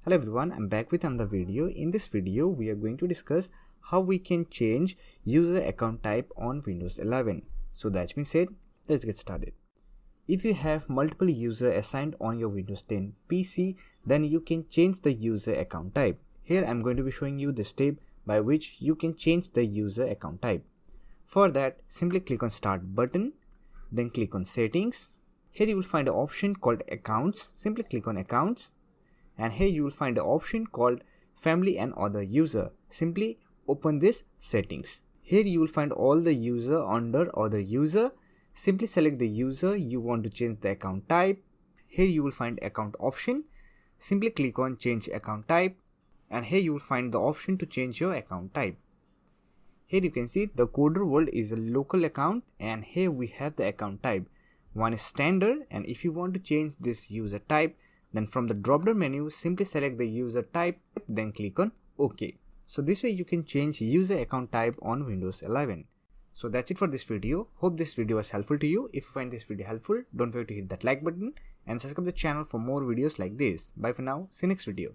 Hello everyone, I'm back with another video. In this video, we are going to discuss how we can change user account type on Windows 11. So that's been said, let's get started. If you have multiple users assigned on your Windows 10 PC, then you can change the user account type. Here I'm going to be showing you the step by which you can change the user account type. For that, simply click on Start button, then click on Settings. Here you will find an option called Accounts. Simply click on Accounts. And here you will find an option called Family and Other User. Simply open this settings. Here you will find all the user under Other User. Simply select the user you want to change the account type. Here you will find account option. Simply click on Change Account Type. And here you will find the option to change your account type. Here you can see the Coder World is a local account, and here we have the account type. One is standard, and if you want to change this user type, then from the drop down menu, simply select the user type, then click on OK. So this way you can change user account type on Windows 11. So that's it for this video. Hope this video was helpful to you. If you find this video helpful, don't forget to hit that like button and subscribe to the channel for more videos like this. Bye for now. See you next video.